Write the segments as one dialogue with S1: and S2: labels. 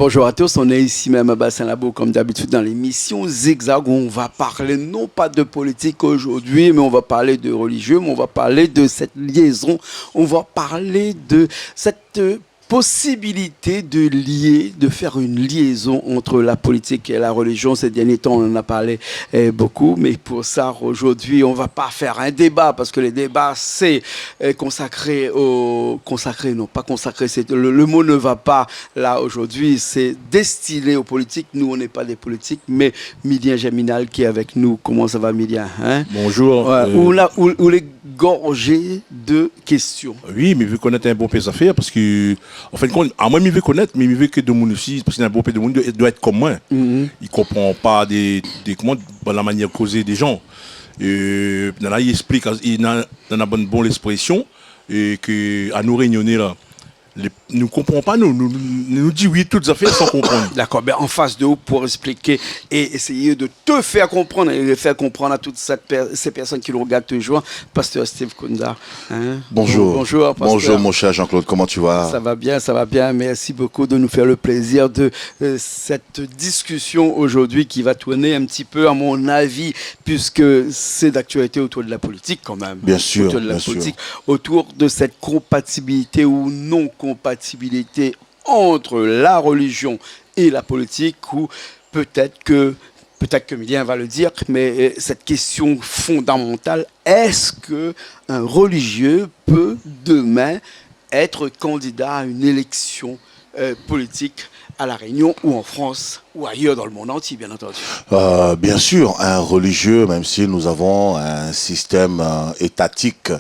S1: Bonjour à tous, on est ici même à Bassin-Labo comme d'habitude dans l'émission Zigzag où on va parler non pas de politique aujourd'hui, mais on va parler de religieux, mais on va parler de cette liaison, on va parler de cette possibilité de lier, de faire une liaison entre la politique et la religion. Ces derniers temps, on en a parlé beaucoup, mais pour ça, aujourd'hui, on va pas faire un débat, parce que les débats, c'est consacré au... Consacré, non, pas consacré, le mot ne va pas là aujourd'hui, c'est destiné aux politiques. Nous, on n'est pas des politiques, mais Midien Geminal qui est avec nous. Comment ça va, Midien, hein?
S2: Bonjour.
S1: Où les gorgés de questions.
S2: Oui, mais je veux connaître un bon pays à faire parce que, en fin de compte, à moi, je veux connaître, mais je veux que de monde aussi, parce qu'il y a un bon pays de monde, il doit être comme moi. Il ne comprend pas comment, la manière de causer des gens. Il explique, il a une bonne l'expression, et que à nous réunionner là, nous ne comprenons pas, nous dit oui toutes les affaires sans comprendre.
S1: D'accord, ben en face de vous pour expliquer et essayer de te faire comprendre et de faire comprendre à toutes ces personnes qui nous regardent toujours. Pasteur Steve Kunda. Hein?
S3: Bonjour.
S1: Bonjour, pasteur.
S3: Bonjour mon cher Jean-Claude, comment tu vas?
S1: Ça va bien. Merci beaucoup de nous faire le plaisir de cette discussion aujourd'hui qui va tourner un petit peu à mon avis, puisque c'est d'actualité autour de la politique quand même.
S3: Bien sûr,
S1: autour de la politique, autour de cette compatibilité ou non-compatibilité entre la religion et la politique, ou peut-être que Midien va le dire, mais cette question fondamentale, est-ce qu'un religieux peut demain être candidat à une élection politique à La Réunion ou en France ou ailleurs dans le monde entier, bien entendu?
S3: Bien sûr, un religieux, même si nous avons un système étatique,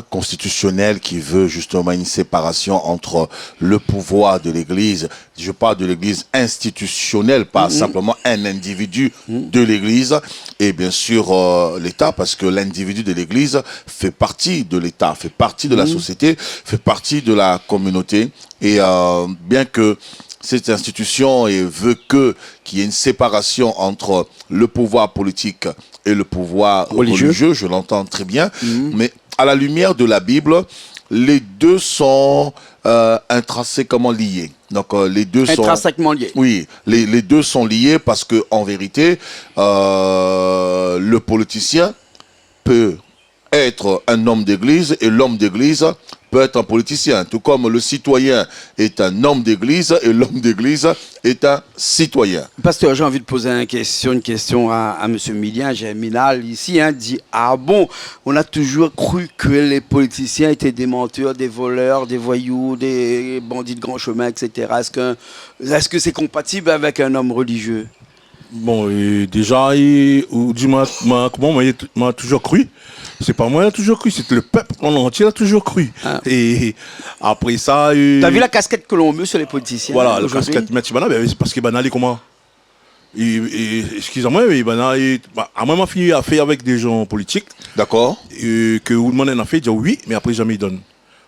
S3: constitutionnel qui veut justement une séparation entre le pouvoir de l'Église. Je parle de l'Église institutionnelle, pas simplement un individu de l'Église, et bien sûr l'État, parce que l'individu de l'Église fait partie de l'État, fait partie de la société, fait partie de la communauté, et bien que cette institution veut qu'il y ait une séparation entre le pouvoir politique et le pouvoir religieux, je l'entends très bien, mais à la lumière de la Bible, les deux sont intrinsèquement liés. Donc les deux sont
S1: intrinsèquement liés.
S3: Oui, les deux sont liés parce que en vérité, le politicien peut être un homme d'église et l'homme d'église peut être un politicien, tout comme le citoyen est un homme d'église et l'homme d'église est un citoyen.
S1: Pasteur, j'ai envie de poser une question à M. Midien Geminal ici, dit « Ah bon, on a toujours cru que les politiciens étaient des menteurs, des voleurs, des voyous, des bandits de grand chemin, etc. Est-ce que c'est compatible avec un homme religieux ?»
S2: Bon, déjà, comment m'a toujours cru. C'est pas moi qui a toujours cru, c'est le peuple en entier qui a toujours cru. Ah. Et après ça...
S1: T'as vu la casquette que l'on met sur les politiciens?
S2: Voilà, la casquette Matibana, c'est parce que Banal est comment? Excusez-moi, mais à moi, ma fille a fait avec des gens politiques.
S3: D'accord.
S2: Que Woodman en a fait, il dit oui, mais après jamais il donne.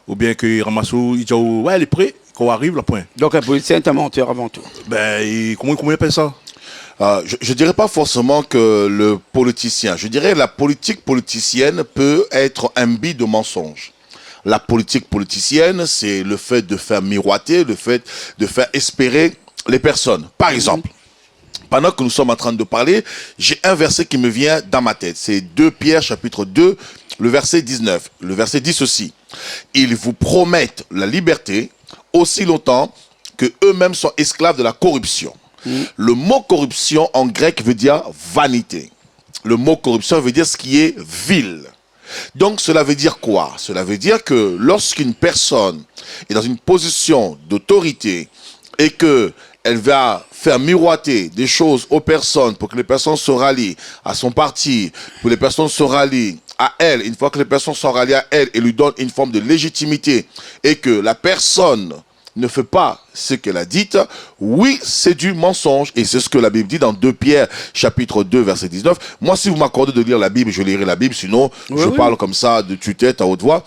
S2: Ou bien que Ramasso, il dit ouais, elle est prête, qu'on arrive, le point.
S1: Donc un politicien est un menteur avant tout.
S2: Comment il appelle ça?
S3: Je dirais pas forcément que le politicien, je dirais la politique politicienne peut être imbue de mensonges. La politique politicienne, c'est le fait de faire miroiter, le fait de faire espérer les personnes. Par exemple, pendant que nous sommes en train de parler, j'ai un verset qui me vient dans ma tête. C'est 2 Pierre chapitre 2, le verset 19. Le verset dit ceci: ils vous promettent la liberté aussi longtemps que eux-mêmes sont esclaves de la corruption. Le mot corruption en grec veut dire vanité. Le mot corruption veut dire ce qui est vil. Donc cela veut dire quoi? Cela veut dire que lorsqu'une personne est dans une position d'autorité et que elle va faire miroiter des choses aux personnes pour que les personnes se rallient à son parti, pour que les personnes se rallient à elle, une fois que les personnes sont ralliées à elle et lui donnent une forme de légitimité et que la personne ne fait pas ce qu'elle a dit, oui, c'est du mensonge. Et c'est ce que la Bible dit dans 2 Pierre, chapitre 2, verset 19. Moi, si vous m'accordez de lire la Bible, je lirai la Bible, sinon je parle comme ça de tue-tête à haute voix.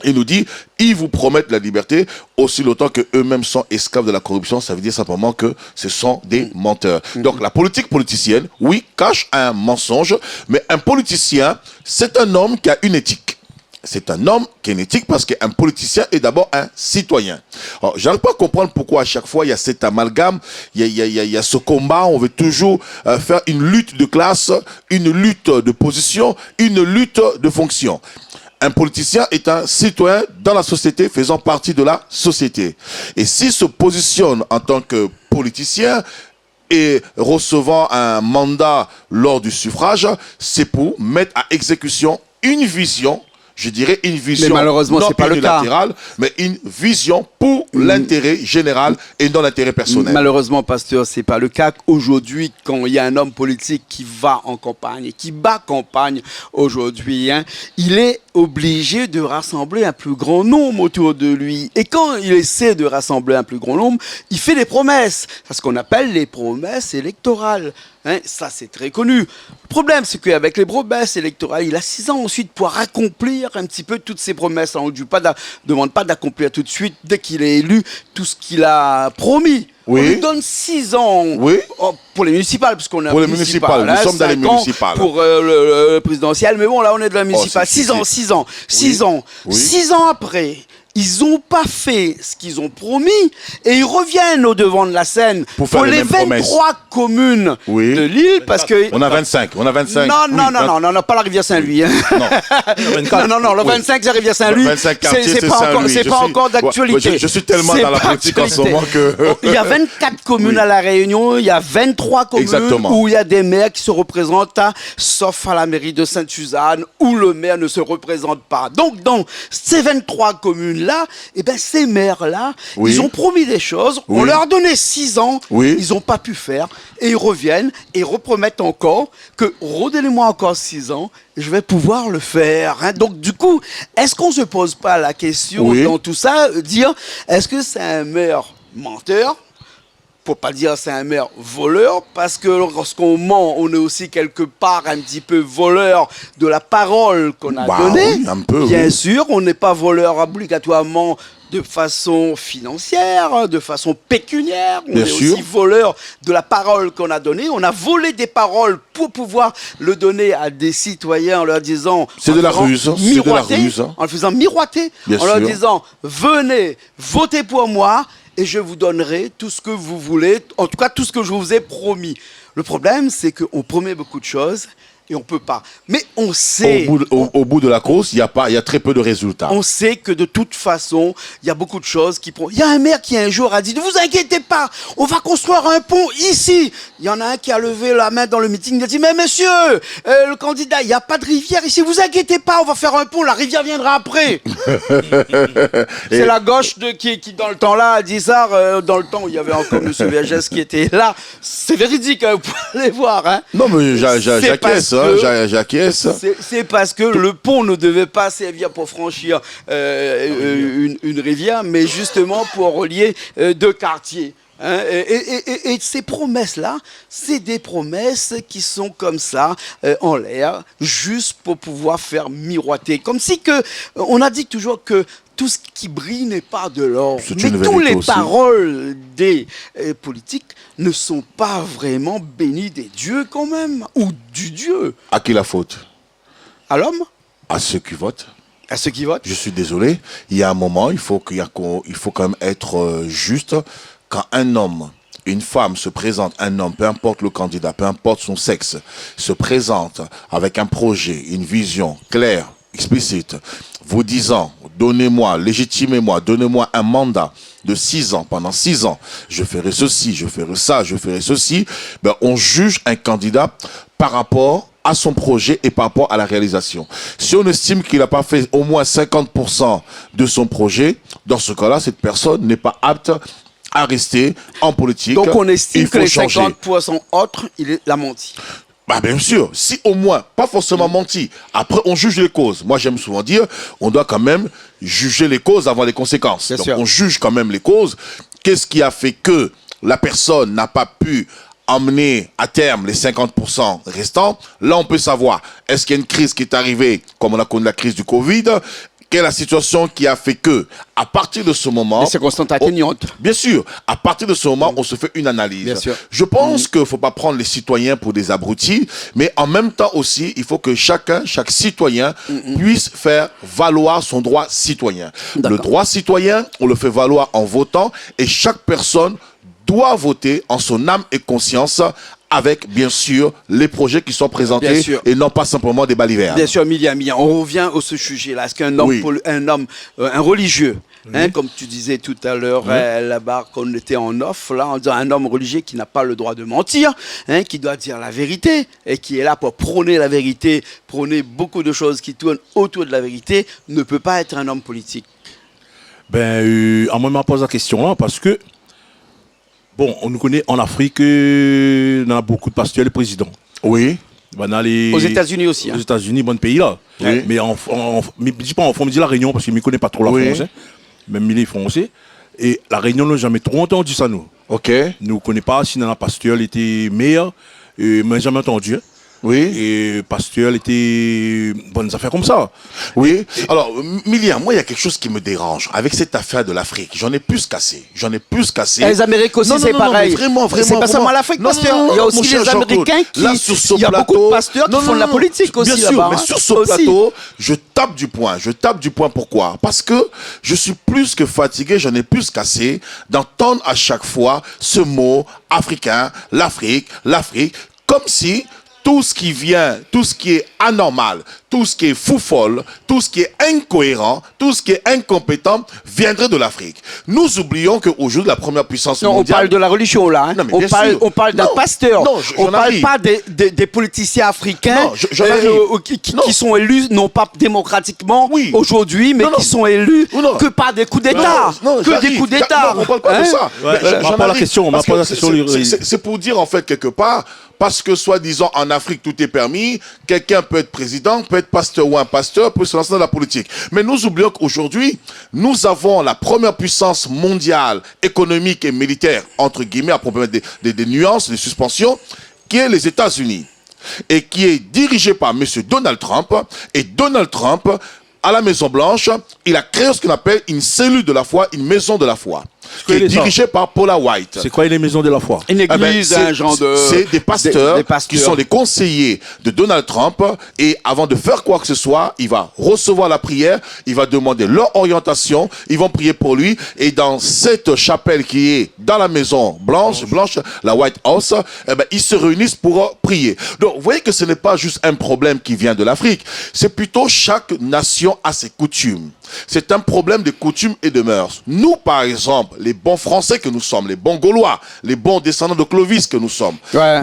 S3: Il nous dit, ils vous promettent la liberté aussi longtemps que eux-mêmes sont esclaves de la corruption. Ça veut dire simplement que ce sont des menteurs. Donc la politique politicienne, oui, cache un mensonge, mais un politicien, c'est un homme qui a une éthique. c'est un homme qui a une éthique parce qu'un politicien est d'abord un citoyen. Alors, j'arrive pas à comprendre pourquoi à chaque fois il y a cet amalgame, il y a ce combat, on veut toujours faire une lutte de classe, une lutte de position, une lutte de fonction. Un politicien est un citoyen dans la société, faisant partie de la société. Et s'il se positionne en tant que politicien et recevant un mandat lors du suffrage, c'est pour mettre à exécution une vision, je dirais une vision
S1: mais malheureusement,
S3: non
S1: c'est pas le cas.
S3: unilatérale, mais une vision pour l'intérêt général et non l'intérêt personnel.
S1: Malheureusement, pasteur, c'est pas le cas. Aujourd'hui, quand il y a un homme politique qui va en campagne, qui bat campagne aujourd'hui, hein, il est obligé de rassembler un plus grand nombre autour de lui. Et quand il essaie de rassembler un plus grand nombre, il fait des promesses. C'est ce qu'on appelle les promesses électorales. Hein, ça, c'est très connu. Le problème, c'est qu'avec les promesses électorales, il a 6 ans ensuite pour accomplir un petit peu toutes ces promesses. On ne lui demande pas d'accomplir tout de suite, dès qu'il est élu, tout ce qu'il a promis.
S3: Oui.
S1: On lui donne 6 ans
S3: Oui.
S1: pour les municipales, parce qu'on a
S3: Pour les municipales, nous sommes dans les
S1: 5 ans
S3: municipales.
S1: pour le présidentiel, mais bon, là, on est de la municipale.
S3: c'est
S1: 6 ans,
S3: difficile.
S1: 6 ans, 6 ans.
S3: Oui.
S1: 6 ans après, ils n'ont pas fait ce qu'ils ont promis et ils reviennent au devant de la scène
S3: Pour faire les
S1: les
S3: mêmes
S1: 23 communes
S3: Oui.
S1: de l'île, parce que...
S3: On a 25, on a 25.
S1: Non,
S3: Oui,
S1: non, non, non, non, non, pas la rivière Saint-Louis. Hein.
S3: Non.
S1: Non, non, non, le 25, c'est rivière Saint-Louis.
S3: 25 quartiers,
S1: C'est pas encore,
S3: Saint-Louis.
S1: c'est
S3: Je
S1: pas
S3: suis-
S1: encore d'actualité.
S3: Ouais, je suis tellement
S1: C'est
S3: dans la
S1: pas
S3: politique en ce
S1: d'actualité.
S3: moment que...
S1: Il y a 24 communes
S3: Oui.
S1: à La Réunion, il y a 23 communes
S3: Exactement.
S1: où il y a des maires qui se représentent, hein, sauf à la mairie de Sainte-Suzanne, où le maire ne se représente pas. Donc, dans ces 23 communes-là, eh ben, ces maires-là,
S3: Oui.
S1: ils ont promis des choses, on
S3: Oui.
S1: leur a donné 6 ans,
S3: Oui.
S1: ils n'ont pas pu faire, et ils reviennent et repromettent encore que redonnez-moi encore 6 ans, je vais pouvoir le faire. Hein. Donc, du coup, est-ce qu'on ne se pose pas la question
S3: Oui.
S1: dans tout ça, dire, est-ce que c'est un maire menteur? Faut pas dire c'est un maire voleur, parce que lorsqu'on ment, on est aussi quelque part un petit peu voleur de la parole qu'on a
S3: Bah
S1: donnée.
S3: oui, un peu,
S1: Bien
S3: oui.
S1: sûr, on n'est pas voleur obligatoirement de façon financière, de façon pécuniaire. On
S3: Bien
S1: est
S3: sûr.
S1: aussi voleur de la parole qu'on a donnée. On a volé des paroles pour pouvoir le donner à des citoyens en leur disant...
S3: C'est
S1: en
S3: de la
S1: faisant
S3: ruse, c'est de la
S1: miroiter,
S3: ruse, hein.
S1: En le faisant miroiter,
S3: Bien
S1: en leur
S3: sûr.
S1: disant venez, votez pour moi et je vous donnerai tout ce que vous voulez, en tout cas tout ce que je vous ai promis. Le problème, c'est qu'on promet beaucoup de choses et on ne peut pas. Mais on sait...
S3: Au bout de la course, il y a très peu de résultats.
S1: On sait que de toute façon, il y a beaucoup de choses qui... Il y a un maire qui un jour a dit « Ne vous inquiétez pas, on va construire un pont ici !» Il y en a un qui a levé la main dans le meeting, il a dit « Mais monsieur, le candidat, il n'y a pas de rivière ici, vous inquiétez pas, on va faire un pont, la rivière viendra après !» C'est la gauche qui, dans le temps-là, a dit ça, dans le temps où il y avait encore M. Vergès qui était là. C'est véridique, hein, vous pouvez aller voir. Hein.
S3: Non, mais
S1: C'est
S3: j'acquiesce,
S1: parce
S3: hein,
S1: que-
S3: j'acquiesce.
S1: C'est parce que le pont ne devait pas servir pour franchir une rivière, mais justement pour relier deux quartiers. Hein. Et ces promesses-là, c'est des promesses qui sont comme ça, en l'air, juste pour pouvoir faire miroiter. Comme si que, on a dit toujours que tout ce qui brille n'est pas de l'or.
S3: C'est
S1: Mais
S3: une
S1: toutes
S3: vérité
S1: les
S3: aussi.
S1: paroles des politiques ne sont pas vraiment bénies des dieux quand même, ou du Dieu.
S3: À qui la faute?
S1: À l'homme?
S3: À ceux qui votent.
S1: À ceux qui votent?
S3: Je suis désolé, il y a un moment, il faut quand même être juste. Quand un homme, une femme se présente, un homme, peu importe le candidat, peu importe son sexe, se présente avec un projet, une vision claire, explicite, vous disant, donnez-moi, légitimez-moi, donnez-moi un mandat de 6 ans, pendant 6 ans, je ferai ceci, je ferai ça, je ferai ceci, ben, on juge un candidat par rapport à son projet et par rapport à la réalisation. Si on estime qu'il n'a pas fait au moins 50% de son projet, dans ce cas-là, cette personne n'est pas apte à rester en politique.
S1: Donc on estime
S3: Il
S1: que
S3: faut
S1: les
S3: changer.
S1: 50% autres, il l'a menti.
S3: Bah bien sûr, si au moins, pas forcément menti. Après, on juge les causes. Moi, j'aime souvent dire, on doit quand même juger les causes avant les conséquences.
S1: Bien
S3: Donc,
S1: sûr.
S3: on juge quand même les causes. Qu'est-ce qui a fait que la personne n'a pas pu emmener à terme les 50% restants? Là, on peut savoir, est-ce qu'il y a une crise qui est arrivée, comme on a connu la crise du Covid? Quelle est la situation qui a fait que, à partir de ce moment...
S1: Les circonstances atténuantes.
S3: Bien sûr, à partir de ce moment, on se fait une analyse.
S1: Bien sûr.
S3: Je pense qu'il ne faut pas prendre les citoyens pour des abrutis, mais en même temps aussi, il faut que chaque citoyen puisse faire valoir son droit citoyen. Le droit citoyen, on le fait valoir en votant, et chaque personne doit voter en son âme et conscience avec, bien sûr, les projets qui sont présentés et non pas simplement des balivernes.
S1: Bien sûr, Milia, on revient au ce sujet-là. Est-ce qu'un homme, un religieux, comme tu disais tout à l'heure, là-bas, qu'on était en off, là, en disant un homme religieux qui n'a pas le droit de mentir, qui doit dire la vérité et qui est là pour prôner la vérité, prôner beaucoup de choses qui tournent autour de la vérité, ne peut pas être un homme politique?
S2: On me pose la question là parce que bon, on nous connaît en Afrique, on a beaucoup de pasteurs, les présidents.
S3: Oui.
S1: Aux États-Unis aussi.
S2: Aux États-Unis, bon pays là.
S3: Oui.
S2: Mais je dis pas en France, me dit la Réunion parce qu'il ne connaît pas trop la France. Même il est français. Et la Réunion, nous n'a jamais trop entendu ça, nous.
S3: Ok.
S2: Nous ne connaissons pas si dans la pasteur était meilleur, mais jamais entendu.
S3: Oui.
S2: Et pasteur était bonnes affaires comme ça.
S3: Oui. Alors, Milia, moi, il y a quelque chose qui me dérange avec cette affaire de l'Afrique. J'en ai plus cassé.
S1: Les Américains aussi, c'est pareil.
S3: Vraiment.
S1: C'est pas seulement l'Afrique, pasteur. Il y a aussi les Américains qui...
S3: Là, sur ce
S1: il y a beaucoup de pasteurs qui font de la politique aussi là-bas.
S3: Bien sûr, mais sur ce plateau, je tape du poing. Pourquoi? Parce que je suis plus que fatigué, j'en ai plus cassé d'entendre à chaque fois ce mot africain, l'Afrique, comme si tout ce qui vient, tout ce qui est anormal, tout ce qui est fou-folle, tout ce qui est incohérent, tout ce qui est incompétent viendrait de l'Afrique. Nous oublions qu'aujourd'hui, la première puissance mondiale...
S1: On parle de la religion là.
S3: Non,
S1: on parle d'un pasteur.
S3: Non,
S1: on ne parle pas des politiciens africains qui sont élus, non pas démocratiquement aujourd'hui, mais qui sont élus que par des coups d'État. Des coups d'État.
S3: On ne parle pas de ça.
S2: On pose la question.
S3: C'est pour dire en fait quelque part... Parce que, soi-disant, en Afrique, tout est permis. Quelqu'un peut être président, peut être pasteur ou un pasteur, peut se lancer dans la politique. Mais nous oublions qu'aujourd'hui, nous avons la première puissance mondiale, économique et militaire, entre guillemets, à propos des nuances, des suspensions, qui est les États-Unis. Et qui est dirigé par M. Donald Trump. Et Donald Trump, à la Maison-Blanche, il a créé ce qu'on appelle une cellule de la foi, une maison de la foi. Qui est dirigé par Paula White.
S2: C'est quoi les maisons de la foi?
S1: Une église, un genre de...
S3: C'est des pasteurs qui sont les conseillers de Donald Trump. Et avant de faire quoi que ce soit, il va recevoir la prière, il va demander leur orientation, ils vont prier pour lui. Et dans cette chapelle qui est dans la Maison Blanche, la White House, ils se réunissent pour prier. Donc, vous voyez que ce n'est pas juste un problème qui vient de l'Afrique. C'est plutôt chaque nation a ses coutumes. C'est un problème de coutumes et de mœurs. Nous, par exemple, les bons Français que nous sommes, les bons Gaulois, les bons descendants de Clovis que nous sommes,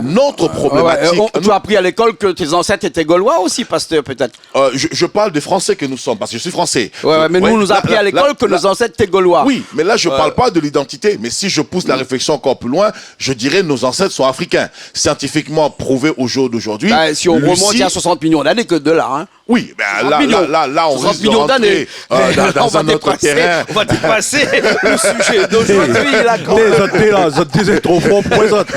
S3: notre problématique...
S1: Tu as appris à l'école que tes ancêtres étaient Gaulois aussi, pasteur, peut-être?
S3: Je parle des Français que nous sommes, parce que je suis Français.
S1: Mais nous, on nous a appris à l'école que nos ancêtres étaient Gaulois.
S3: Oui, mais là, je ne parle pas de l'identité. Mais si je pousse la réflexion encore plus loin, je dirais que nos ancêtres sont africains. Scientifiquement prouvé au jour d'aujourd'hui.
S1: Si on remonte il y a 60 millions d'années, que de là, hein.
S3: Oui, là, on risque de rentrer dans un autre terrain.
S1: On va dépasser le sujet d'aujourd'hui.
S2: Les autres disaient trop fort pour les autres.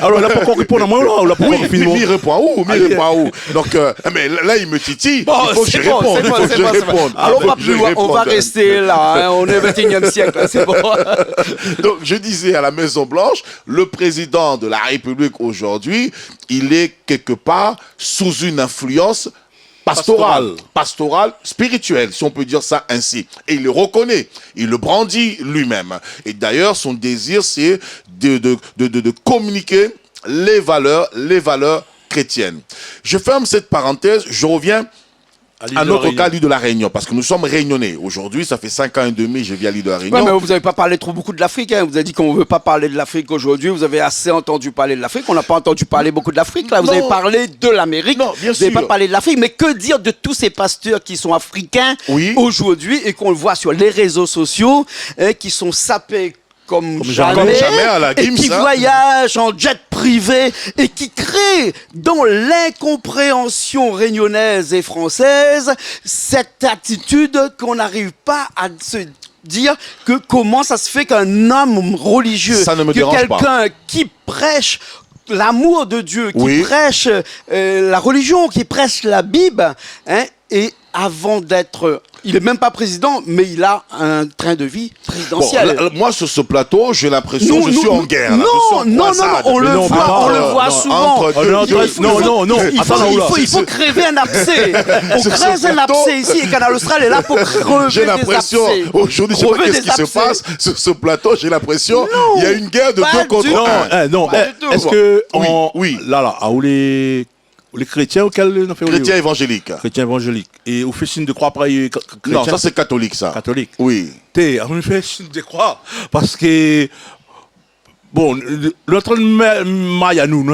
S2: Alors, il n'a pas encore répondu à moi, là.
S3: Oui, il répond où? Donc, mais là, il me titille.
S1: Bon,
S3: il faut que je réponde.
S1: Alors, on va plus loin. On va rester là. On est au 21e siècle. C'est bon.
S3: Donc, je disais à la Maison-Blanche, le président de la République aujourd'hui, il est quelque part sous une influence pastorale, spirituelle, si on peut dire ça ainsi. Et il le reconnaît, il le brandit lui-même. Et d'ailleurs, son désir, c'est de communiquer les valeurs chrétiennes. Je ferme cette parenthèse, je reviens à notre cas, l'île de la Réunion, parce que nous sommes réunionnais. Aujourd'hui, ça fait 5 ans et demi, je vis à l'île de la Réunion.
S1: Ouais, mais vous n'avez pas parlé trop beaucoup de l'Afrique. Hein. Vous avez dit qu'on ne veut pas parler de l'Afrique aujourd'hui. Vous avez assez entendu parler de l'Afrique. On n'a pas entendu parler beaucoup de l'Afrique. Là, vous avez parlé de l'Amérique.
S3: Non, bien sûr.
S1: Vous n'avez pas parlé de l'Afrique. Mais que dire de tous ces pasteurs qui sont africains aujourd'hui et qu'on le voit sur les réseaux sociaux, qui sont sapés comme jamais
S3: à la Gims,
S1: et qui voyagent en jet privé et qui créent dans l'incompréhension réunionnaise et française cette attitude qu'on n'arrive pas à se dire que comment ça se fait qu'un homme religieux, quelqu'un qui prêche l'amour de Dieu, qui prêche la religion, qui prêche la Bible, et avant d'être... Il n'est même pas président, mais il a un train de vie présidentiel.
S3: Bon, moi, sur ce plateau, j'ai l'impression que je suis en guerre.
S1: Non, on le voit souvent. Il faut crever un abcès. On creuse un abcès ici et Canal Austral est là pour crever
S3: j'ai l'impression, aujourd'hui, je sais pas qu'est-ce qui se passe sur ce plateau, j'ai l'impression il y a une guerre de 2 contre 1.
S2: Non, est-ce que... Oui. Là, les chrétiens auxquels on fait
S3: chrétiens évangéliques.
S2: Chrétiens évangéliques. Et au fait signe de croix après chrétien.
S3: Non, ça c'est catholique ça.
S2: Catholique.
S3: Oui.
S2: On fait signe de croix parce que bon, notre Mayanou,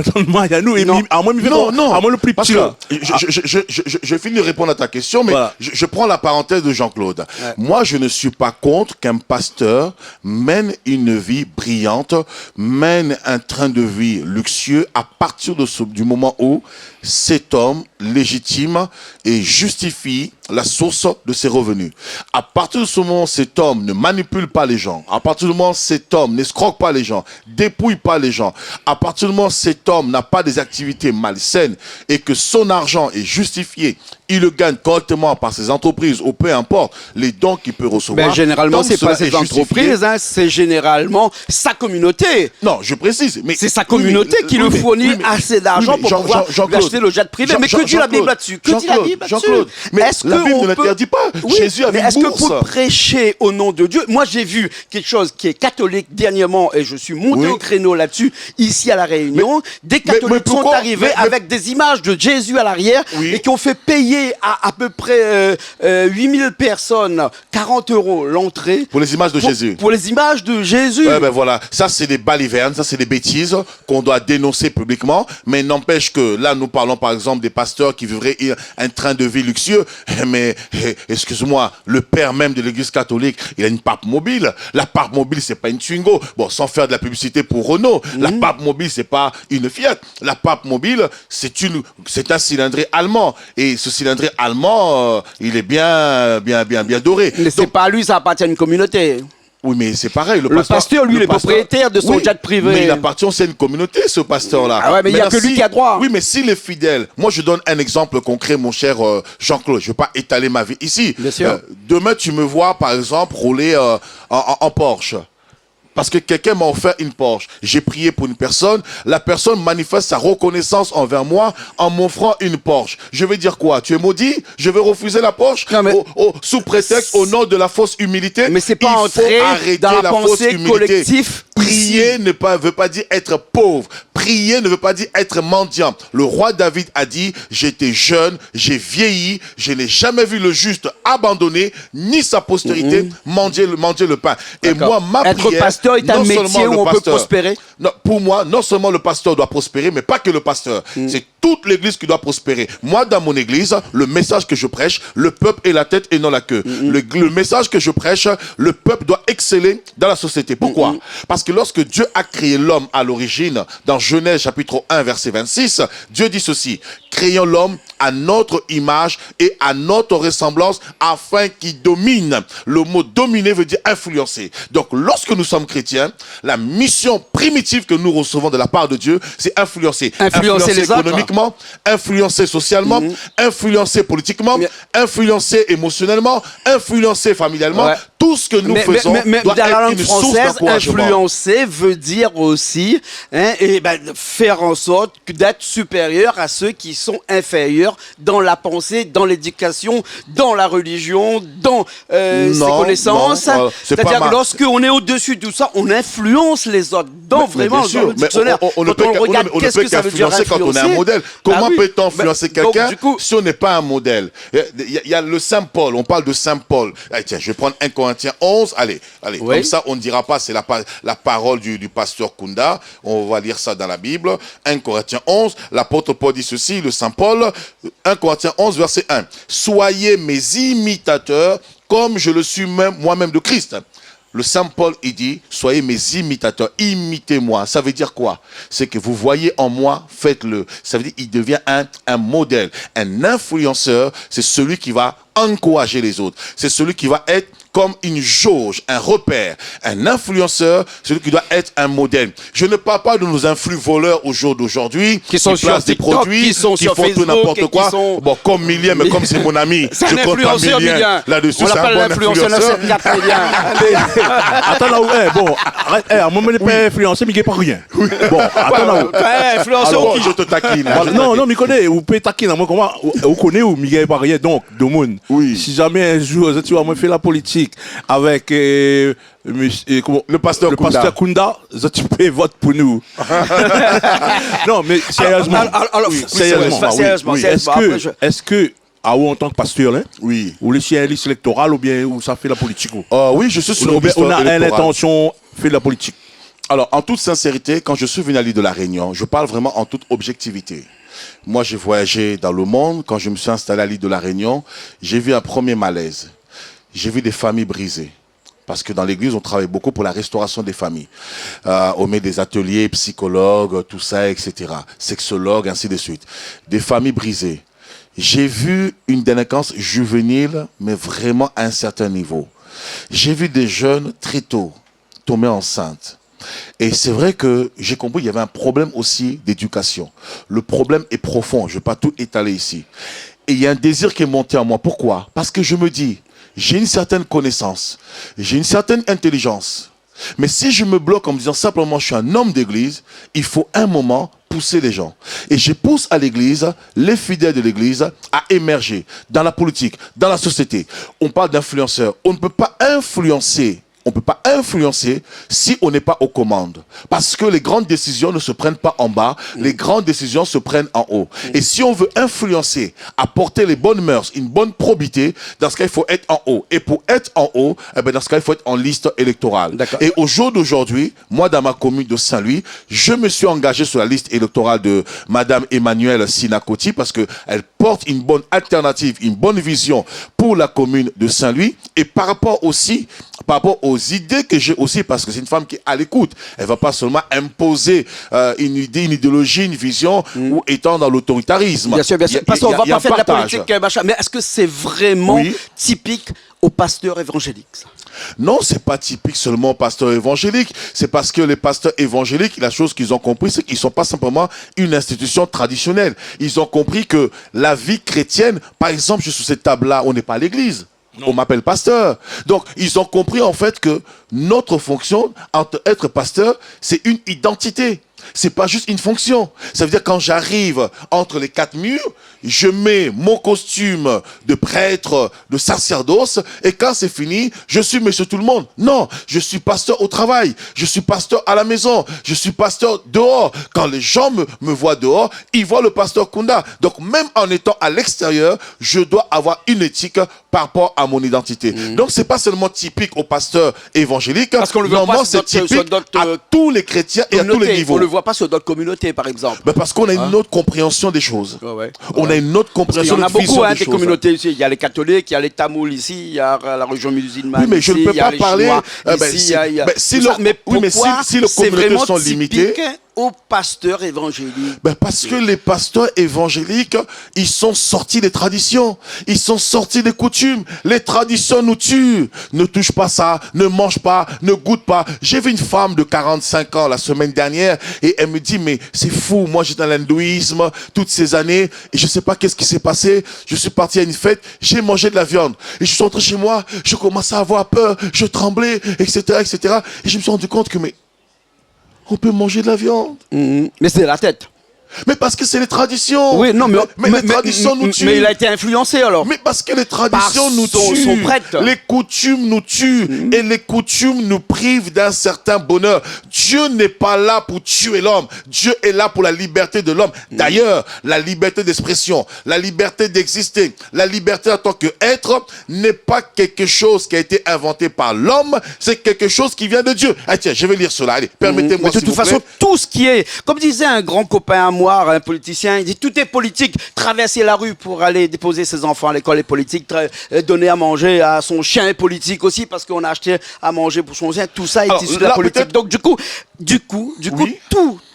S2: et à moi le plus petit là.
S3: Je finis de répondre à ta question, mais voilà. je prends la parenthèse de Jean-Claude. Ouais. Moi, je ne suis pas contre qu'un pasteur mène une vie brillante, mène un train de vie luxueux à partir du moment où cet homme légitime et justifie la source de ses revenus. À partir de ce moment, cet homme ne manipule pas les gens. À partir du moment, cet homme n'escroque pas les gens, dépouille pas les gens. À partir du moment, cet homme n'a pas des activités malsaines et que son argent est justifié, il le gagne correctement par ses entreprises ou peu importe les dons qu'il peut recevoir.
S1: Mais généralement, c'est pas ses entreprises, hein, c'est généralement sa communauté.
S3: Non, je précise. Mais
S1: c'est sa communauté qui le fournit assez d'argent pour pouvoir acheter le jet privé. Mais que dit la Bible là-dessus? Que dit la Bible là-dessus?
S3: Mais la Bible ne l'interdit pas. Jésus avait une bourse.
S1: Est-ce que pour prêcher au nom de Dieu, moi j'ai vu quelque chose qui est catholique dernièrement et je suis monté au créneau là-dessus, ici à La Réunion, des catholiques sont arrivés avec des images de Jésus à l'arrière et qui ont fait payer à peu près 8000 personnes 40 € l'entrée.
S3: Pour les images de Jésus.
S1: Pour les images de Jésus.
S3: Ouais, ben voilà, ça c'est des balivernes, ça c'est des bêtises qu'on doit dénoncer publiquement, mais n'empêche que là nous parlons par exemple des pasteurs qui vivraient un train de vie luxueux, mais excuse-moi, le père même de l'église catholique, il a une pape mobile. La pape mobile, c'est pas une Twingo. Bon, sans faire de la publicité pour Renault, la pape mobile, c'est pas une Fiat. La pape mobile, c'est un cylindré allemand. Et ce cylindré allemand, il est bien doré.
S1: Mais c'est pas à lui, ça appartient à une communauté.
S3: Oui, mais c'est pareil.
S1: Le pasteur, lui, il est propriétaire de son jet privé.
S3: Mais il appartient à une communauté, ce pasteur-là.
S1: Ah ouais, mais il n'y a que lui qui a droit.
S3: Oui, mais s'il est fidèle. Moi, je donne un exemple concret, mon cher Jean-Claude. Je ne vais pas étaler ma vie ici.
S1: Bien sûr.
S3: Demain, tu me vois, par exemple, rouler en Porsche. Parce que quelqu'un m'a offert une Porsche. J'ai prié pour une personne. La personne manifeste sa reconnaissance envers moi en m'offrant une Porsche. Je vais dire quoi? Tu es maudit? Je vais refuser la Porsche? Non, mais sous prétexte, au nom de la fausse humilité.
S1: Mais c'est pas entrer dans la pensée collective.
S3: Prier ne veut pas dire être pauvre. Prier ne veut pas dire être mendiant. Le roi David a dit, j'étais jeune, j'ai vieilli, je n'ai jamais vu le juste abandonné, ni sa postérité mendier le pain. Et moi, ma prière...
S1: Être pasteur est un métier où on peut prospérer?
S3: Non, pour moi, non seulement le pasteur doit prospérer, mais pas que le pasteur. C'est toute l'église qui doit prospérer. Moi, dans mon église, le message que je prêche, le peuple est la tête et non la queue. Le message que je prêche, le peuple doit exceller dans la société. Pourquoi? Parce que lorsque Dieu a créé l'homme à l'origine, dans Genèse chapitre 1, verset 26, Dieu dit ceci, créons l'homme à notre image et à notre ressemblance afin qu'il domine. Le mot dominer veut dire influencer. Donc, lorsque nous sommes chrétiens, la mission primitive que nous recevons de la part de Dieu, c'est influencer.
S1: Influencer les
S3: économiquement, influencer socialement, influencer politiquement, influencer émotionnellement, influencer familialement. Ouais. Tout ce que nous faisons doit
S1: dans la langue
S3: être une
S1: française,
S3: source d'encouragement.
S1: Influencer veut dire aussi faire en sorte d'être supérieur à ceux qui sont inférieurs dans la pensée, dans l'éducation, dans la religion, dans ses connaissances. C'est-à-dire que lorsqu'on est au-dessus de tout ça, on influence les autres. Donc vraiment,
S3: bien sûr, on ne peut qu'influencer quand on est un modèle. Comment peut-on influencer quelqu'un si on n'est pas un modèle? Il y a le Saint Paul, on parle de Saint Paul. Allez, tiens, je vais prendre 1 Corinthiens 11. Allez, comme ça on ne dira pas c'est la parole du pasteur Kunda. On va lire ça dans la Bible. 1 Corinthiens 11, l'apôtre Paul dit ceci, le Saint Paul, 1 Corinthiens 11, verset 1. Soyez mes imitateurs comme je le suis moi-même de Christ. Le Saint Paul, il dit, soyez mes imitateurs, imitez-moi. Ça veut dire quoi? C'est que vous voyez en moi, faites-le. Ça veut dire qu'il devient un modèle. Un influenceur, c'est celui qui va encourager les autres. C'est celui qui va être comme une jauge, un repère, un influenceur, celui qui doit être un modèle. Je ne parle pas de nos influx voleurs au jour d'aujourd'hui,
S1: qui sont sur
S3: placent des
S1: TikTok,
S3: produits,
S1: qui font
S3: Facebook, tout n'importe quoi. Bon, comme Milien, mais comme c'est mon ami,
S1: c'est
S3: je
S1: un
S3: compte pas
S1: influenceur,
S3: Milien. Là-dessus,
S1: on
S3: c'est un
S1: l'appelle
S3: bon
S1: l'influenceur
S3: influenceur.
S1: 974 Milien.
S2: Attends là où, bon, arrête, à un moment, il n'est pas influencé, mais il n'est pas rien. Bon, attends là où.
S1: Influenceur
S3: Alors,
S1: qui...
S3: je te taquine.
S2: Voilà. Non, mais connaît, vous pouvez taquiner. Moi, comment, vous connaissez où Miguel n'est pas rien. Donc, Domoun,
S3: Oui.
S2: si jamais un jour, tu vas me faire la politique avec
S3: le pasteur
S2: Kunda, tu peux voter pour nous. Non, mais sérieusement.
S1: Alors, sérieusement.
S2: Est-ce que, à vous en tant que pasteur, hein,
S3: Oui.
S2: ou les sur une liste électorale, ou bien où ça fait la politique?
S3: Oui, je suis sur
S2: On
S3: une liste
S2: a
S3: électorale.
S2: l'intention de faire la politique.
S3: Alors, en toute sincérité, quand je suis venu à l'île de la Réunion, je parle vraiment en toute objectivité. Moi, j'ai voyagé dans le monde. Quand je me suis installé à l'île de la Réunion, j'ai vu un premier malaise. J'ai vu des familles brisées. Parce que dans l'église, on travaille beaucoup pour la restauration des familles. On met des ateliers, psychologues, tout ça, etc. Sexologues, ainsi de suite. Des familles brisées. J'ai vu une délinquance juvénile, mais vraiment à un certain niveau. J'ai vu des jeunes très tôt tomber enceintes. Et c'est vrai que j'ai compris qu'il y avait un problème aussi d'éducation. Le problème est profond, je ne vais pas tout étaler ici. Et il y a un désir qui est monté en moi. Pourquoi? Parce que je me dis, j'ai une certaine connaissance, j'ai une certaine intelligence. Mais si je me bloque en me disant simplement je suis un homme d'église, il faut un moment pousser les gens. Et je pousse à l'église, les fidèles de l'église, à émerger dans la politique, dans la société. On parle d'influenceurs. On ne peut pas influencer. On ne peut pas influencer si on n'est pas aux commandes. Parce que les grandes décisions ne se prennent pas en bas, les grandes décisions se prennent en haut. Et si on veut influencer, apporter les bonnes mœurs, une bonne probité, dans ce cas, il faut être en haut. Et pour être en haut, eh bien, dans ce cas, il faut être en liste électorale. Et au jour d'aujourd'hui, moi, dans ma commune de Saint-Louis, je me suis engagé sur la liste électorale de Madame Emmanuelle Sinakoti parce qu'elle porte une bonne alternative, une bonne vision pour la commune de Saint-Louis. Et par rapport aux idées que j'ai aussi, parce que c'est une femme qui est à l'écoute. Elle ne va pas seulement imposer une idée, une idéologie, une vision ou étant dans l'autoritarisme.
S1: Bien sûr. Parce qu'on ne va pas faire de la politique, machin. Mais est-ce que c'est vraiment typique aux pasteurs évangéliques, ça?
S3: Non, c'est pas typique seulement aux pasteurs évangéliques. C'est parce que les pasteurs évangéliques, la chose qu'ils ont compris, c'est qu'ils ne sont pas simplement une institution traditionnelle. Ils ont compris que la vie chrétienne, par exemple, je suis sur cette table-là, on n'est pas à l'église. On m'appelle pasteur. Donc, ils ont compris en fait que notre fonction, entre être pasteur, c'est une identité. C'est pas juste une fonction. Ça veut dire quand j'arrive entre les quatre murs, je mets mon costume de prêtre, de sacerdoce, et quand c'est fini, je suis monsieur tout le monde. Non, je suis pasteur au travail, je suis pasteur à la maison, je suis pasteur dehors. Quand les gens me voient dehors, ils voient le pasteur Kunda. Donc même en étant à l'extérieur, je dois avoir une éthique par rapport à mon identité. Donc c'est pas seulement typique aux pasteurs évangéliques.
S1: Parce qu'on le voit pas
S3: c'est typique à tous les chrétiens et à tous les niveaux.
S1: On le voit pas sur d'autres communautés, par exemple.
S3: Mais parce qu'on a une autre compréhension des choses. On a une autre compréhension
S1: des choses. Il y en a beaucoup, des
S3: choses.
S1: communautés ici. Il y a les catholiques, il y a les tamouls ici, il y a la région musulmane.
S3: Oui, mais je ne peux pas parler.
S1: Mais pourquoi
S3: si les communautés sont limitées.
S1: Aux pasteurs évangéliques.
S3: Parce que les pasteurs évangéliques, ils sont sortis des traditions, ils sont sortis des coutumes. Les traditions nous tuent. Ne touche pas ça, ne mange pas, ne goûte pas. J'ai vu une femme de 45 ans la semaine dernière et elle me dit, mais c'est fou, moi j'étais dans l'hindouisme toutes ces années et je ne sais pas qu'est-ce qui s'est passé. Je suis parti à une fête, j'ai mangé de la viande et je suis rentré chez moi, je commençais à avoir peur, je tremblais, etc., etc. Et je me suis rendu compte que, on peut manger de la viande.
S1: Mais c'est la tête.
S3: Mais parce que c'est les traditions.
S1: Oui, non,
S3: mais les traditions nous tuent.
S1: Mais il a été influencé alors.
S3: Mais parce que les traditions nous tuent.
S1: Son prêtre.
S3: Les coutumes nous tuent. Et les coutumes nous privent d'un certain bonheur. Dieu n'est pas là pour tuer l'homme. Dieu est là pour la liberté de l'homme. D'ailleurs, la liberté d'expression, la liberté d'exister, la liberté en tant qu'être n'est pas quelque chose qui a été inventé par l'homme. C'est quelque chose qui vient de Dieu. Ah tiens, je vais lire cela. Allez, permettez-moi s'il vous plaît.
S1: De toute façon, tout ce qui est, comme disait un grand copain à moi, un politicien, il dit tout est politique. Traverser la rue pour aller déposer ses enfants à l'école est politique. Donner à manger à son chien est politique aussi parce qu'on a acheté à manger pour son chien. Tout ça est issu de la politique. Donc du coup,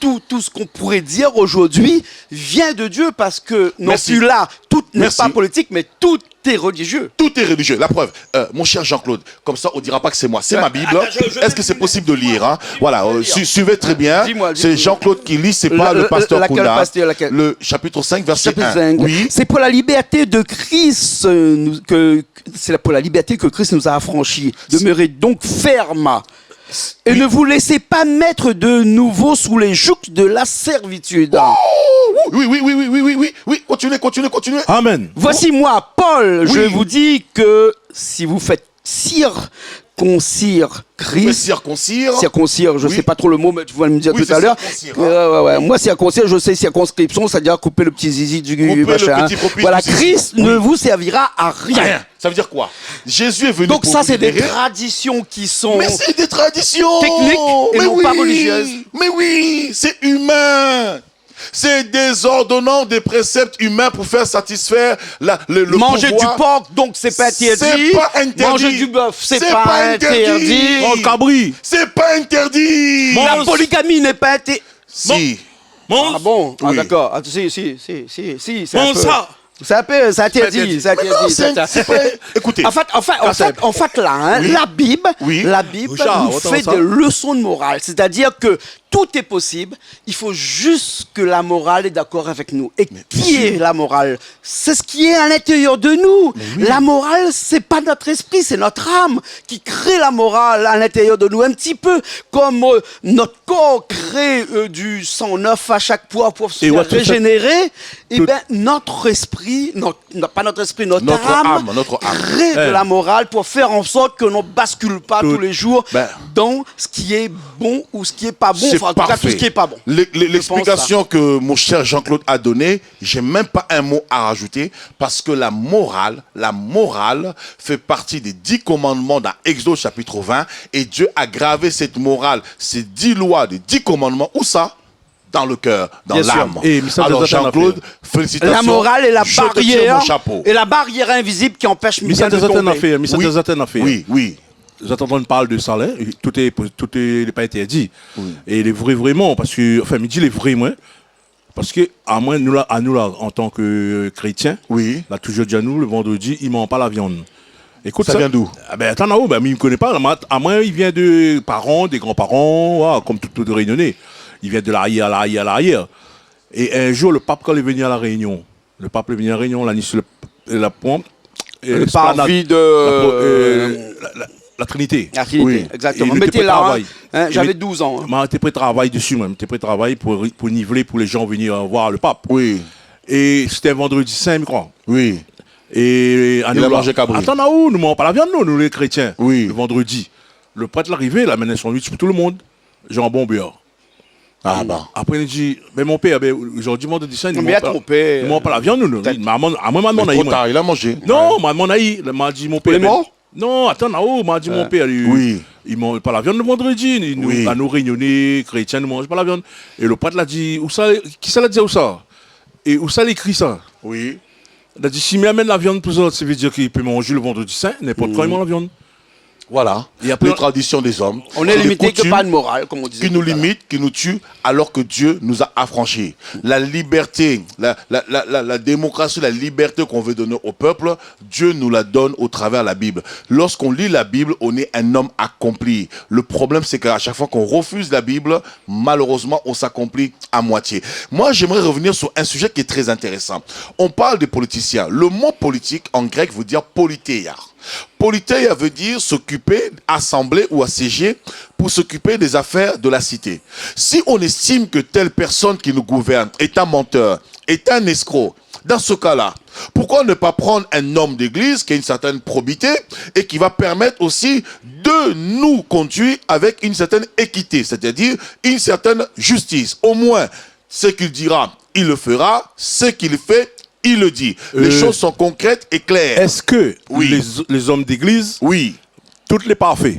S1: tout ce qu'on pourrait dire aujourd'hui vient de Dieu parce que non plus là, tout n'est pas politique, mais tout est religieux.
S3: Tout est religieux. La preuve, mon cher Jean-Claude, comme ça on dira pas que c'est moi, c'est ma Bible. Est-ce que c'est possible de lire, hein? Voilà, suivez très bien. C'est Jean-Claude qui lit, c'est pas le pasteur Kounda. Le chapitre 5, verset 1. Oui.
S1: C'est pour la liberté de Christ pour la liberté que Christ nous a affranchis. Demeurez donc ferme. Et ne vous laissez pas mettre de nouveau sous les jougs de la servitude.
S3: Oui. Continuez.
S2: Amen.
S1: Voici moi, Paul, je vous dis que si vous faites circoncire Christ, circoncire, je sais pas trop le mot, mais tu vas me dire tout à l'heure. Moi, circoncire, je sais circonscription, c'est-à-dire couper le petit zizi du machin. Voilà, Christ ne vous servira à rien.
S3: Ça veut dire quoi? Jésus est venu.
S1: Donc ça, c'est des traditions qui sont.
S3: Mais c'est des traditions
S1: techniques et non pas religieuses.
S3: Mais oui, c'est humain. C'est des ordonnances, des préceptes humains pour faire satisfaire le
S1: manger
S3: pouvoir.
S1: Du porc, donc c'est pas interdit.
S3: C'est pas interdit.
S1: Manger du bœuf, c'est pas interdit.
S2: Cabri.
S3: C'est pas interdit.
S1: La polygamie n'est pas interdite.
S3: Si.
S1: Ah bon?
S3: Oui.
S1: Ah d'accord. Ah, si, c'est
S2: Bon, ça.
S1: C'est un peu, c'est interdit.
S3: C'est pas... Écoutez.
S1: En fait, là, hein,
S3: Oui.
S1: la Bible
S2: Richard,
S1: nous fait des leçons de morale. C'est-à-dire que tout est possible. Il faut juste que la morale est d'accord avec nous. Et qui est la morale? C'est ce qui est à l'intérieur de nous. La morale, c'est pas notre esprit, c'est notre âme qui crée la morale à l'intérieur de nous. Un petit peu comme notre corps crée du sang neuf à chaque fois pour se régénérer. Et bien, notre esprit, pas notre esprit, notre âme crée de la morale pour faire en sorte que l'on ne bascule pas tous les jours dans ce qui est bon ou ce qui est pas bon. Enfin, en tout cas, tout ce qui est pas bon.
S3: L'explication que mon cher Jean-Claude a donnée, j'ai même pas un mot à rajouter parce que la morale fait partie des 10 commandements dans Exode chapitre 20 et Dieu a gravé cette morale, ces 10 lois, des 10 commandements, où ça? Dans le cœur, dans l'âme. Alors Jean-Claude, félicitations.
S1: La morale est la barrière,
S3: mon chapeau.
S1: et la barrière invisible qui empêche Michel de tomber.
S3: Oui.
S2: Vous entendez, on parle de ça là, tout est pas interdit. Oui. Et les vrais vraiment, parce que, enfin, me dit les vrais moi, parce que à nous là, en tant que chrétiens, là toujours dit à nous, le vendredi, ils mangent pas la viande. Écoute,
S3: ça vient d'où?
S2: Attends, mais il me connaît pas. À moi, il vient de parents, des grands-parents, comme tout réunionnais. Il vient de l'arrière. Et un jour, le pape, quand il est venu à la Réunion, l'a mis sur la pompe.
S1: Le parvis de...
S2: La Trinité.
S1: La Trinité, exactement. Mettez là, hein, j'avais 12 ans.
S2: Moi, j'étais prêt à travailler dessus, j'étais prêt à travailler pour niveler, pour les gens venir voir le pape.
S3: Oui.
S2: Et c'était vendredi saint, je crois.
S3: Oui.
S2: Et
S3: il a mangé cabri.
S2: Attends, nous ne mangeons pas la viande, nous les chrétiens.
S3: Oui.
S2: Le vendredi. Le prêtre l'arrivée, il a amené un sandwich pour tout le monde. Jambon beurre.
S3: Ah bah.
S2: Après, il dit, mais mon père, aujourd'hui, vendredi saint, il ne mange pas la viande, nous.
S3: Il a mangé.
S2: Non, maman il m'a dit, mon père. Non, attends, m'a dit mon père.
S3: Oui.
S2: Il ne mange pas la viande le vendredi. À nos réunionnais chrétiens, ne mangent pas la viande. Et le prêtre l'a dit, qui ça l'a dit où ça? Et où ça l'écrit ça?
S3: Oui.
S2: Il a dit, si il amène la viande pour ça, ça veut dire qu'il peut manger le vendredi saint, n'importe quand il mange la viande.
S3: Voilà, les traditions des hommes.
S1: On est limité que pas de morale, comme on disait.
S3: Qui nous limite, qui nous tue, alors que Dieu nous a affranchis. La liberté, la démocratie, la liberté qu'on veut donner au peuple, Dieu nous la donne au travers de la Bible. Lorsqu'on lit la Bible, on est un homme accompli. Le problème, c'est qu'à chaque fois qu'on refuse la Bible, malheureusement, on s'accomplit à moitié. Moi, j'aimerais revenir sur un sujet qui est très intéressant. On parle des politiciens. Le mot politique, en grec, veut dire politeia. Politeia veut dire s'occuper, assembler ou assiéger pour s'occuper des affaires de la cité. Si on estime que telle personne qui nous gouverne est un menteur, est un escroc, dans ce cas-là, pourquoi ne pas prendre un homme d'église qui a une certaine probité et qui va permettre aussi de nous conduire avec une certaine équité, c'est-à-dire une certaine justice. Au moins, ce qu'il dira, il le fera, ce qu'il fait, il le dit. Les choses sont concrètes et claires.
S2: Est-ce que les hommes d'église, tout est parfait?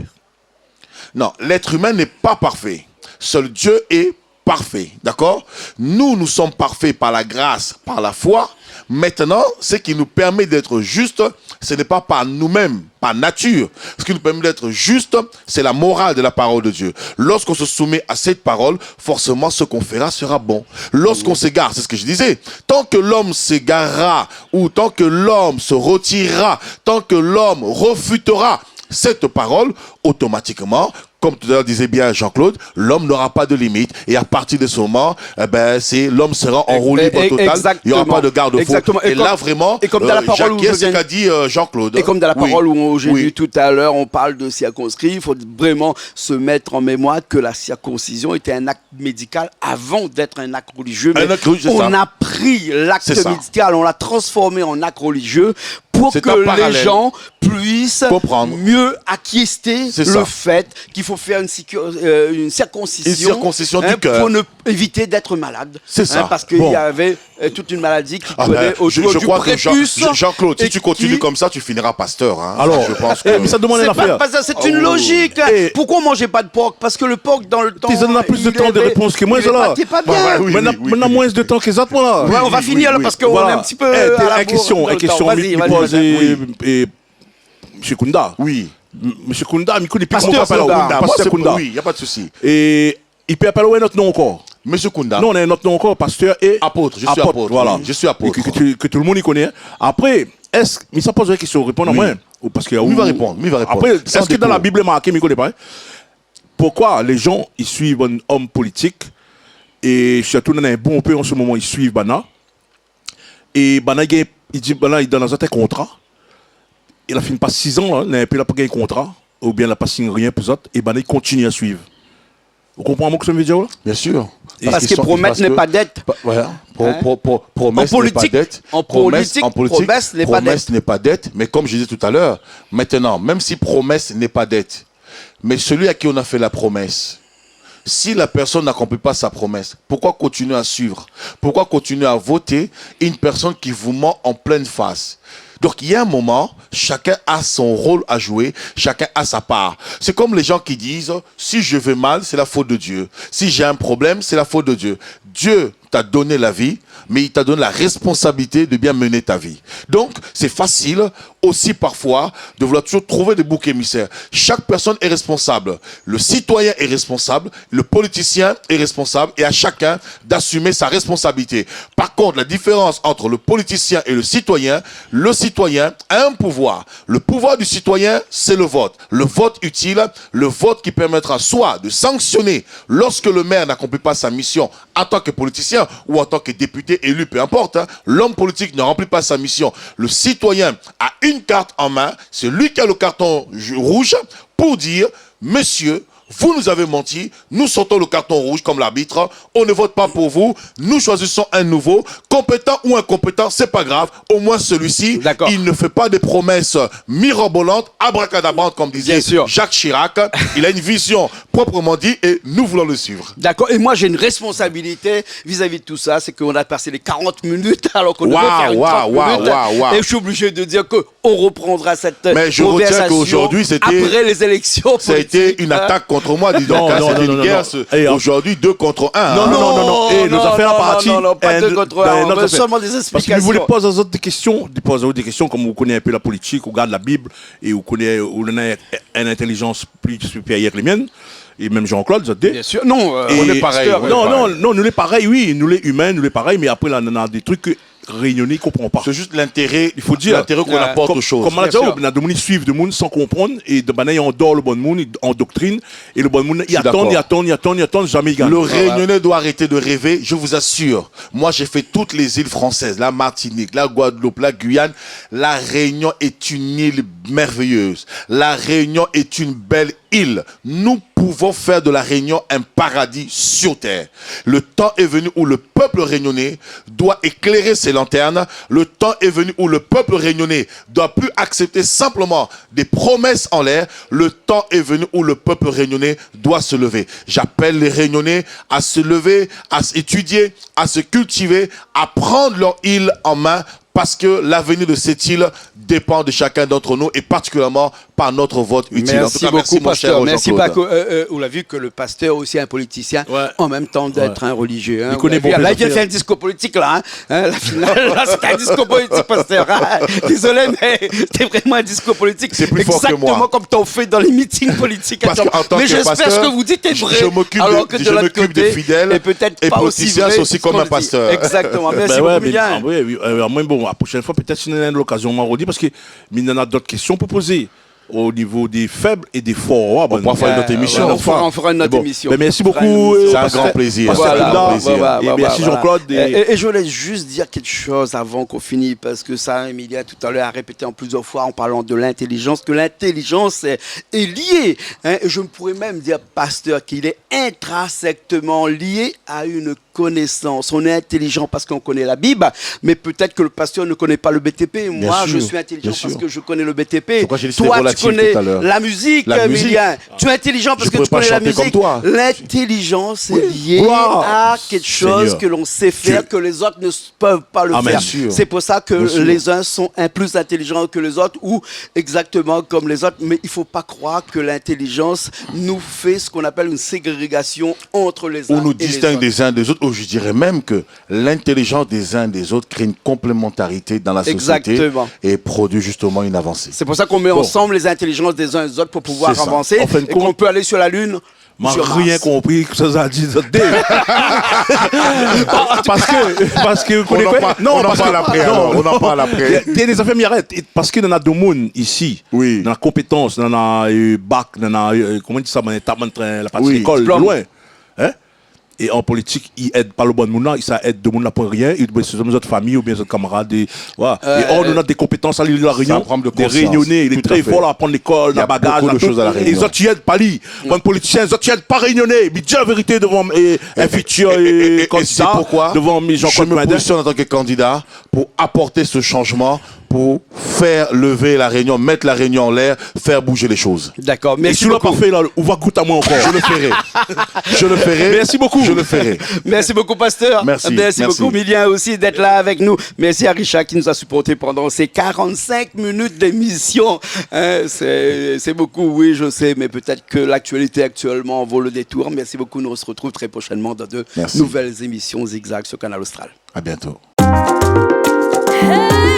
S3: Non, l'être humain n'est pas parfait. Seul Dieu est parfait. D'accord? Nous sommes parfaits par la grâce, par la foi. Maintenant, ce qui nous permet d'être juste, ce n'est pas par nous-mêmes, par nature. Ce qui nous permet d'être juste, c'est la morale de la parole de Dieu. Lorsqu'on se soumet à cette parole, forcément, ce qu'on fera sera bon. Lorsqu'on s'égare, c'est ce que je disais, tant que l'homme s'égarera, ou tant que l'homme se retirera, tant que l'homme refutera cette parole, automatiquement, comme tout à l'heure disait bien Jean-Claude, l'homme n'aura pas de limite. Et à partir de ce moment, l'homme sera en roue libre totale.
S1: Exactement.
S3: Il n'y aura pas de garde-fou. Et là, vraiment,
S1: et comme dans la parole où
S3: ce qu'a dit Jean-Claude.
S1: Et comme dans la parole où j'ai
S3: Oui.
S1: lu tout à l'heure, on parle de circonscrit, il faut vraiment se mettre en mémoire que la circoncision était un acte médical avant d'être un acte religieux. Mais
S3: acte religieux, c'est
S1: on
S3: ça.
S1: a pris l'acte
S3: C'est ça.
S1: médical, on l'a transformé en acte religieux pour
S3: C'est
S1: que
S3: un
S1: les
S3: parallèle.
S1: gens puissent
S3: Comprendre.
S1: mieux acquiescer
S3: C'est
S1: le
S3: ça.
S1: fait qu'il faut faire une circoncision,
S3: Une circoncision du cœur.
S1: pour éviter d'être malade.
S3: C'est ça.
S1: Parce qu'il
S3: Bon.
S1: y avait toute une maladie qui
S3: Ah
S1: collait
S3: ben,
S1: autour
S3: je
S1: du
S3: crois que
S1: prépuce.
S3: Jean-Claude, si
S1: et
S3: tu continues
S1: qui-
S3: comme ça, tu finiras pasteur. Hein.
S2: Alors,
S3: je pense
S2: mais ça demande une
S1: C'est pas
S2: affaire.
S1: parce que c'est une
S3: Oh.
S1: logique.
S2: Et-
S1: Pourquoi on mangeait pas de porc? Parce que le porc dans le temps.
S2: Ils en ont plus de
S1: il
S2: temps de
S1: avait-
S2: réponse que moi,
S1: il
S2: ça, là.
S1: était pas
S3: Bah,
S1: bien.
S3: ouais, oui.
S2: Maintenant, moins de temps que ça, moi, là.
S1: Ouais, on va finir là parce qu'on est un petit peu. à la bourre
S2: question,
S1: dans le
S2: question,
S1: temps. Vas-y, vas-y,
S2: pose
S1: vas-y.
S2: M. Kunda.
S3: Oui.
S2: M. Kunda, il connaît plus
S1: Pasteur
S2: comment
S1: Kunda.
S2: appeler.
S3: Moi,
S2: Pasteur
S3: c'est
S2: Kunda.
S3: oui, il n'y a pas de souci.
S2: Et il peut appeler notre nom encore.
S3: Monsieur Kunda.
S2: Non, on a un autre nom encore, pasteur et
S3: Apôtre, je suis apôtre,
S2: Voilà.
S3: oui, je suis apôtre.
S2: Et que tout le monde y connaît. Après, mais ça pose une question, répondre à
S3: Oui.
S2: moi. Ou parce que,
S3: Il va répondre, il va répondre.
S2: Après,
S3: Sans
S2: est-ce que dans
S3: détour.
S2: la Bible est marqué, mais il connaît pas, hein? Pourquoi les gens, ils suivent un homme politique et surtout dans un bon peu en ce moment, ils suivent Bana. Et Bana, il dit, Bana, il donne un contrat. Il a fini pas 6 ans, hein, il n'a pas gagné un contrat, ou bien il n'a pas signé rien pour ça, et Bana, il continue à suivre. Vous comprenez ce que ça veut dire là?
S3: Bien sûr.
S1: Parce que promettre n'est pas dette.
S3: Voilà.
S1: Hein?
S3: Promesse
S1: En
S3: n'est pas
S1: politique,
S3: dette.
S1: en politique, promesse n'est pas
S3: promesse n'est pas dette. Mais comme je disais tout à l'heure, maintenant, même si promesse n'est pas dette, mais celui à qui on a fait la promesse, si la personne n'accomplit pas sa promesse, pourquoi continuer à suivre? Pourquoi continuer à voter une personne qui vous ment en pleine face? Donc il y a un moment, chacun a son rôle à jouer, chacun a sa part. C'est comme les gens qui disent, si je vais mal, c'est la faute de Dieu. Si j'ai un problème, c'est la faute de Dieu. Dieu t'a donné la vie, mais il t'a donné la responsabilité de bien mener ta vie. Donc c'est facile aussi parfois de vouloir toujours trouver des boucs émissaires. Chaque personne est responsable. Le citoyen est responsable, le politicien est responsable et à chacun d'assumer sa responsabilité. Par contre, la différence entre le politicien et le citoyen a un pouvoir. Le pouvoir du citoyen, c'est le vote. Le vote utile, le vote qui permettra soit de sanctionner lorsque le maire n'accomplit pas sa mission en tant que politicien ou en tant que député élu, peu importe. Hein, l'homme politique ne remplit pas sa mission. Le citoyen a une carte en main, c'est lui qui a le carton rouge pour dire, monsieur, vous nous avez menti, nous sortons le carton rouge comme l'arbitre, on ne vote pas pour vous, nous choisissons un nouveau, compétent ou incompétent, c'est pas grave, au moins celui-ci,
S1: D'accord.
S3: il ne fait pas des promesses mirobolantes, abracadabrantes comme disait
S1: Bien sûr.
S3: Jacques Chirac, il a une vision proprement dit et nous voulons le suivre.
S1: D'accord. Et moi, j'ai une responsabilité vis-à-vis de tout ça. C'est qu'on a passé les 40 minutes alors qu'on devait faire une 30 minutes. Et je suis obligé de dire qu'on reprendra cette
S3: Mais je retiens
S1: conversation
S3: qu'aujourd'hui, c'était-
S1: après les élections.
S3: Ça a été
S1: politiques,
S3: une
S1: hein.
S3: attaque contre moi, dis donc.
S2: Non,
S3: hein,
S2: non,
S3: c'était
S2: non,
S3: une
S2: non,
S3: guerre.
S2: non. Et,
S3: Aujourd'hui, 2 contre 1.
S2: Non, non, non, non, non. Et nos
S1: non,
S2: affaires
S1: non,
S2: parties.
S1: non, non, pas 2 contre 1. On veut seulement des
S2: Parce que
S1: explications.
S2: vous voulez poser aux autres des questions, des questions comme vous connaissez un peu la politique, vous regardez la Bible et vous connaissez, vous avez une intelligence plus supérieure que les miennes. Et même Jean-Claude, vous êtes
S1: Bien sûr. Non,
S2: Et-
S1: on est pareil.
S3: on est
S2: Non,
S3: pareil.
S2: non, non, nous les pareils, oui, nous les humains, nous les pareils, mais après, là, on a des trucs que réunionnés, ne comprend pas.
S3: C'est juste l'intérêt,
S2: Il faut dire.
S3: l'intérêt qu'on
S1: Ouais.
S3: apporte aux choses.
S2: Comme on a dit,
S1: Bien sûr.
S2: on a des gens qui suivent le monde sans comprendre, et de manière, on dort le bon monde, en doctrine, et le bon monde, il
S3: d'accord.
S2: attend, jamais il gagne.
S3: Le Réunionnais doit arrêter de rêver, je vous assure. Moi, j'ai fait toutes les îles françaises, la Martinique, la Guadeloupe, la Guyane. La Réunion est une île merveilleuse. La Réunion est une belle île. Nous pouvons faire de la Réunion un paradis sur terre. Le temps est venu où le peuple réunionnais doit éclairer ses lanternes. Le temps est venu où le peuple réunionnais doit plus accepter simplement des promesses en l'air. Le temps est venu où le peuple réunionnais doit se lever. J'appelle les Réunionnais à se lever, à s'étudier, à se cultiver, à prendre leur île en main parce que l'avenir de cette île dépend de chacun d'entre nous et particulièrement par notre vote utile.
S1: Merci
S3: en tout cas,
S1: beaucoup,
S3: merci mon cher
S1: pasteur. Merci
S3: Jean-Claude.
S1: Paco. On l'a vu que le pasteur aussi est un politicien,
S2: Ouais.
S1: en même temps d'être un religieux. Hein.
S2: Il connaît
S1: Vous avez
S2: bon
S1: vu, là, il vient
S2: Père
S1: faire un discours politique là. Hein. La finale, là, c'est un discours politique, pasteur. Ah, désolé, mais c'est vraiment un discours politique.
S3: C'est plus fort que moi.
S1: Exactement comme t'en fais dans les meetings politiques.
S3: Parce qu'en tant
S1: Mais
S3: que
S1: j'espère
S3: pasteur,
S1: ce que vous dites est vrai.
S3: je m'occupe
S1: alors que
S3: de-
S1: de
S3: je
S1: l'autre
S3: m'occupe des
S1: côté,
S3: fidèles
S1: et peut-être
S3: et
S1: pas aussi
S3: politiciens,
S1: vrai
S3: c'est aussi
S1: ce
S3: comme
S1: qu'on
S3: un
S1: dit.
S3: pasteur.
S1: Exactement. Merci
S2: Ben
S1: beaucoup,
S2: ouais, mais,
S1: Julien.
S2: oui, moi, bon, la prochaine fois, peut-être si on a l'occasion, on m'a redit, parce que il y en a d'autres questions pour poser au niveau des faibles et des forts.
S3: On pourra faire une autre émission.
S1: on fera une autre émission.
S2: Ben, merci
S1: On fera une
S2: beaucoup.
S1: émission.
S3: C'est un grand plaisir.
S2: Pasteur
S3: C'est un
S2: Hilda.
S3: grand plaisir.
S2: Et merci Jean-Claude.
S1: Et je voulais juste dire quelque chose avant qu'on finisse, parce que ça, Emilia, tout à l'heure, a répété en plusieurs fois en parlant de l'intelligence, que l'intelligence est liée. Hein, et je pourrais même dire, pasteur, qu'il est intrinsèquement lié à une connaissance. On est intelligent parce qu'on connaît la Bible, mais peut-être que le pasteur ne connaît pas le BTP. Moi,
S3: sûr,
S1: je suis intelligent
S3: bien
S1: parce
S3: sûr.
S1: que je connais le BTP.
S3: C'est pourquoi j'ai dit c'était
S1: Toi, tu
S3: relatif
S1: connais
S3: tout à l'heure.
S1: la musique,
S3: La musique.
S1: Emilien. Tu es intelligent parce
S3: Je
S1: que
S3: pourrais
S1: tu connais
S3: pas
S1: la
S3: chanter comme
S1: musique.
S3: toi.
S1: L'intelligence est liée
S3: Gloire.
S1: à quelque chose
S3: Seigneur.
S1: que l'on sait faire,
S3: Dieu.
S1: que les autres ne peuvent pas le
S2: Ah, bien
S1: faire.
S3: sûr.
S1: C'est pour ça que
S3: Bien sûr.
S1: les uns sont plus intelligents que les autres ou exactement comme les autres. Mais il ne faut pas croire que l'intelligence nous fait ce qu'on appelle une ségrégation entre les uns
S3: On nous
S1: et les
S3: distingue
S1: autres.
S3: des uns des autres, ou je dirais même que l'intelligence des uns des autres crée une complémentarité dans la société
S1: Exactement.
S3: et produit justement une avancée.
S1: C'est pour ça qu'on met ensemble les intelligences des uns et des autres pour pouvoir
S3: C'est ça.
S1: avancer
S2: En fin de
S1: et qu'on
S2: compte,
S1: peut aller sur la Lune.
S2: M'a
S1: sur Mars.
S2: rien compris que ça a dit. Parce que
S3: On en parle après, alors, on en parle après.
S2: Il y a des affaires m'arrêtent. Parce qu'il y en a deux mondes ici.
S3: Oui.
S2: Dans la compétence, dans la bac, dans la, comment on dit ça, dans la partie
S3: Oui,
S2: d'école, de
S1: diplôme.
S2: loin. Hein? Et en politique, il aide pas le bon monde, ça aide de monde pour rien, il doit nos autres familles ou bien nos camarades. Et, voilà. Et or, on a des compétences à l'île de la Réunion,
S3: prendre de
S2: des
S3: conscience.
S2: réunionnais, il est
S3: Tout
S2: très
S3: à fait.
S2: fort à apprendre l'école,
S3: Il y a
S2: le bagage,
S3: beaucoup de choses à la Réunion.
S2: Et les autres, ils aident pas lui. Un politicien, les autres, ils aident pas réunionnais. Mais dis la vérité devant un futur
S3: Et c'est
S2: candidat,
S3: pourquoi
S2: devant mes
S3: je
S2: Jean-Claude
S3: me
S2: Madin.
S3: positionne en tant que candidat pour apporter ce changement, pour faire lever la Réunion, mettre la Réunion en l'air, faire bouger les choses.
S1: D'accord,
S2: Et
S1: merci
S2: si l'on
S1: beaucoup.
S2: pas fait, là, on va coûter à moi encore.
S3: Je le ferai. Je le ferai.
S2: Merci beaucoup.
S3: Je le ferai.
S1: Merci beaucoup, pasteur.
S3: Merci,
S1: Merci
S3: merci.
S1: beaucoup, Milien, aussi d'être là avec nous. Merci à Richard qui nous a supporté pendant ces 45 minutes d'émission. Hein, c'est beaucoup, oui, je sais, mais peut-être que l'actualité actuellement vaut le détour. Merci beaucoup. Nous on se retrouve très prochainement dans de
S3: Merci.
S1: nouvelles émissions Zigzag sur Canal Austral.
S3: À bientôt.
S4: Hey!